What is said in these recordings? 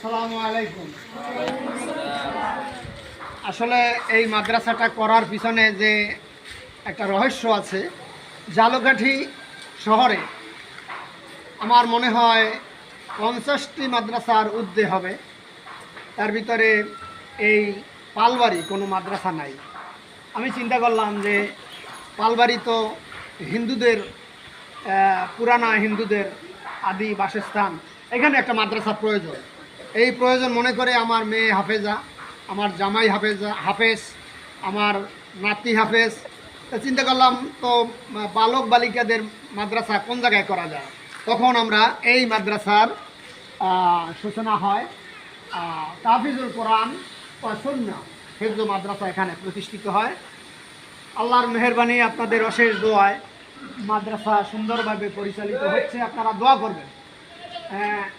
আসসালামু আলাইকুম। আসলে এই মাদ্রাসাটা করার পিছনে যে একটা রহস্য আছে, ঝালকাঠি শহরে আমার মনে হয় 50টি মাদ্রাসার উদ্যোগ হবে। তার ভিতরে এই পালবাড়ি কোনো মাদ্রাসা নাই। আমি চিন্তা করলাম যে পালবাড়ি তো হিন্দুদের পুরানা হিন্দুদের আদি বাসস্থান, এখানে একটা মাদ্রাসার প্রয়োজন। এই প্রয়োজন মনে করে আমার মেয়ে হাফেজা, আমার জামাই হাফেজ, আমার নাতি হাফেজ, চিন্তা করলাম তো বালক বালিকাদের মাদ্রাসা কোন জায়গায় করা যায়। তখন আমরা এই মাদ্রাসার সূচনা হয়। তাহফিজুল কোরআন ও সুন্নাহ হিফজ মাদ্রাসা এখানে প্রতিষ্ঠিত হয়। আল্লাহর মেহেরবানি, আপনাদের অশেষ দোয়ায় মাদ্রাসা সুন্দরভাবে পরিচালিত হচ্ছে। আপনারা দোয়া করবেন।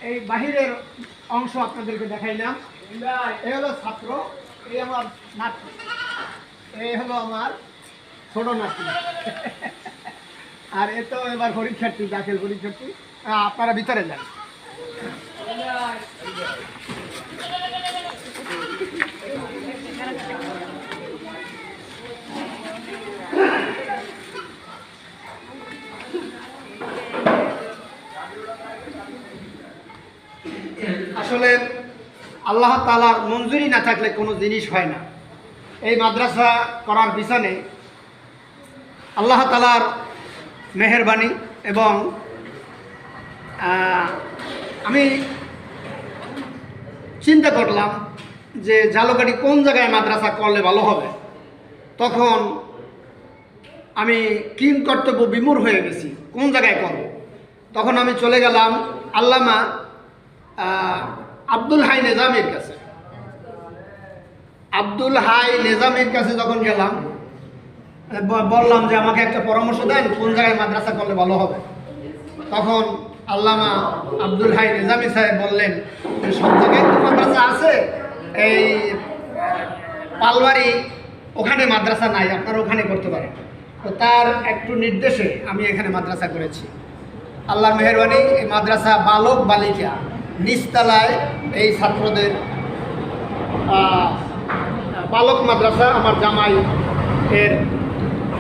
এই বাহিরের অংশ আপনাদেরকে দেখাইলাম। এই হলো ছাত্র, এই আমার নাতি, এই হলো আমার ছোট নাতি, আর এ তো এবার পরীক্ষার্থী, দাখিল পরীক্ষার্থী। আপনারা ভিতরে যান। আসলে আল্লাহ তাআলার মঞ্জুরি না থাকলে কোনো জিনিস হয় না। এই মাদ্রাসা করার পিছনে আল্লাহ তাআলার মেহেরবানি এবং আমি চিন্তা করলাম যে ঝালকাঠি কোন জায়গায় মাদ্রাসা করলে ভালো হবে। তখন আমি কিং কর্তব্য বিমূঢ় হয়ে গেছি, কোন জায়গায় করব। তখন আমি চলে গেলাম আল্লামা আব্দুল হাই নিজামীর কাছে। আব্দুল হাই নিজামীর কাছে যখন গেলাম, বললাম যে আমাকে একটা পরামর্শ দেন কোন জায়গায় মাদ্রাসা করলে ভালো হবে। তখন আল্লামা আব্দুল হাই নিজামী সাহেব বললেন যে সব জায়গায় তো মাদ্রাসা আছে, এই পালবাড়ি ওখানে মাদ্রাসা নাই, আপনারা ওখানে করতে পারেন। তো তার একটু নির্দেশে আমি এখানে মাদ্রাসা করেছি। আল্লাহর মেহেরবানি, এই মাদ্রাসা বালক বালিকা নিচতলায় এই ছাত্রদের বালক মাদ্রাসা আমার জামাই এর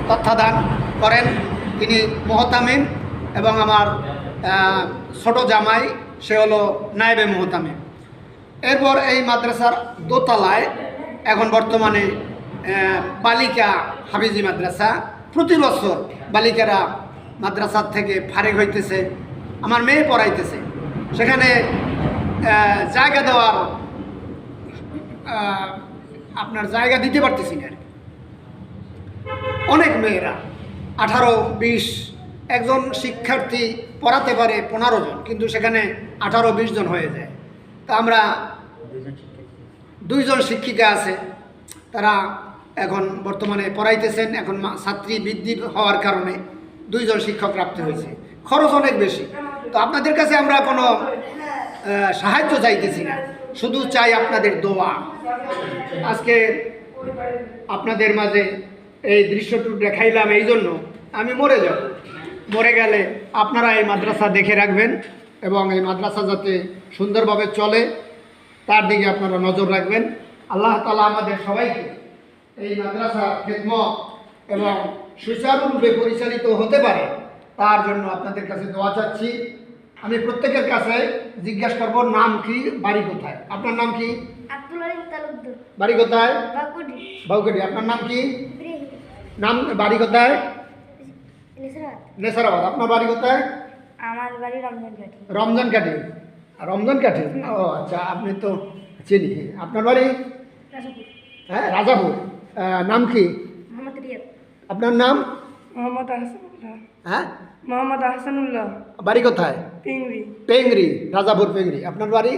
তত্ত্বাবধান করেন, তিনি মোহতামিম, এবং আমার ছোট জামাই সে হলো নায়েবে মোহতামিম। এরপর এই মাদ্রাসার দোতলায় এখন বর্তমানে বালিকা হাফিজি মাদ্রাসা, প্রতি বছর বালিকারা মাদ্রাসার থেকে ফারেক হইতেছে, আমার মেয়ে পড়াইতেছে। সেখানে জায়গা দেওয়ার আপনার জায়গা দিতে পারতেছি না। অনেক মেয়েরা 18-20, একজন শিক্ষার্থী পড়াতে পারে 15 জন, কিন্তু সেখানে 18-20 জন হয়ে যায়। তা আমরা 2 জন শিক্ষিকা আছে, তারা এখন বর্তমানে পড়াইতেছেন। এখন ছাত্রী বৃদ্ধি হওয়ার কারণে 2 জন শিক্ষক রাখতে হয়েছে, খরচ অনেক বেশি। তো আপনাদের কাছে আমরা কোনো সাহায্য চাইতেছি না, শুধু চাই আপনাদের দোয়া। আজকে আপনাদের মাঝে এই দৃশ্যটুকু দেখাইলাম এই জন্য, আমি মরে যাব, মরে গেলে আপনারা এই মাদ্রাসা দেখে রাখবেন এবং এই মাদ্রাসা যাতে সুন্দরভাবে চলে তার দিকে আপনারা নজর রাখবেন। আল্লাহ তাআলা আমাদের সবাইকে এই মাদ্রাসা খিদমত এবং সুচারুরূপে পরিচালিত হতে পারে তার জন্য আপনাদের কাছে দোয়া চাচ্ছি। আমি প্রত্যেকের কাছে জিজ্ঞাসা করব, নাম কি, বাড়ি কোথায়? আপনার নাম কি? বাড়ি কোথায়? বাউকাটি। আপনার নাম কি? নাম, বাড়ি কোথায়? নেসারাবাদ। আপনার বাড়ি কোথায়? আমার বাড়ি রমজানকাঠি। রমজানকাঠি। রমজানকাঠি, ও আচ্ছা, আপনি তো চিনি। আপনার বাড়ি? হ্যাঁ, রাজাপুর। নাম কি? আপনার নাম? মোহাম্মদ আহসানুল্লাহ। হ্যাঁ, মোহাম্মদ আহসানুল্লাহ। বাড়ি কোথায়? পেংরি। পেংরি, রাজাপুর পেংরি। আপনার বাড়ি?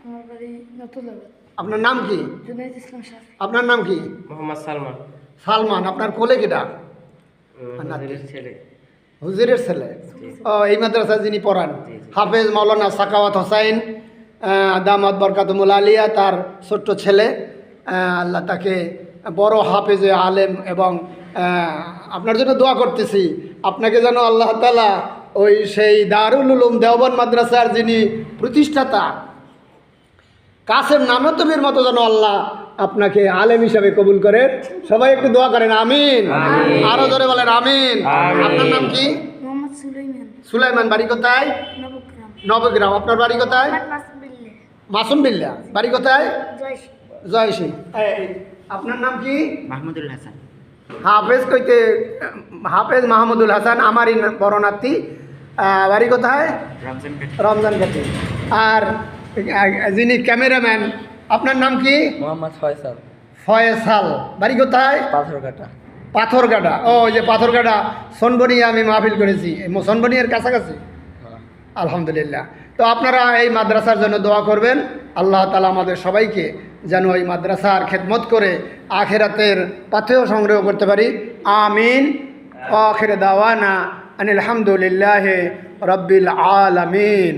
আমার বাড়ি নতুলাবাদ। আপনার নাম কি? জুনাইদ ইসলাম শাফি। আপনার নাম কি? মোহাম্মদ সালমান। সালমান। আপনার কোলে কেটা? ছেলে। হুজুরের ছেলে। ও, এই মাদ্রাসায় যিনি পড়ান, হাফেজ মাওলানা সাকাওয়াত হোসাইন দামাত বরকাতুল আলিয়া, তার ছোট্ট ছেলে। আল্লাহ তাকে বড় হাফেজে আলেম, এবং আপনার জন্য দোয়া করতেছি, আপনাকে যেন আল্লাহ তাআলা ওই সেই দারুল উলুম দেওবন্দ মাদ্রাসার যিনি প্রতিষ্ঠাতা কাসেম নানতবীর মতো যেন আল্লাহ আপনাকে আলেম হিসাবে কবুল করেন। সবাই একটু দোয়া করেন আমিন। আরো জোরে বলেন আমিন। আপনার নাম কি? মোহাম্মদ সুলাইমান সুলাইমান। বাড়ি কোথায়? নবগ্রাম নবগ্রাম। আপনার বাড়ি কোথায়? মাসবিল্লে মাসুম বিল্লা। বাড়ি কোথায়? জয়শ্রী জয়সী। আপনার নাম কি? মাহমুদুল হাসান। হাফেজ কইতে হাফেজ মাহমুদুল হাসান আমারই বড় নাতি। বাড়ি কোথায়? রমজান রমজান ঘাটি। আর যিনি ক্যামেরাম্যান আপনার নাম কি? মোহাম্মদ ফয়সাল। ফয়সাল। বাড়ি কোথায়? পাথরঘাটা। পাথরঘাটা। ও ওই যে পাথরঘাটা সোনবনিয়া আমি মাহফিল করেছি, সোনবনিয়ার কাছাকাছি। আলহামদুলিল্লাহ। তো আপনারা এই মাদ্রাসার জন্য দোয়া করবেন। আল্লাহ তাআলা আমাদের সবাইকে যেন এই মাদ্রাসার খেদমত করে আখিরাতের পাথেয় সংগ্রহ করতে পারি। আমিন। আখির দাওয়ানা আনিল হামদুলিল্লাহি রাব্বিল আলামিন।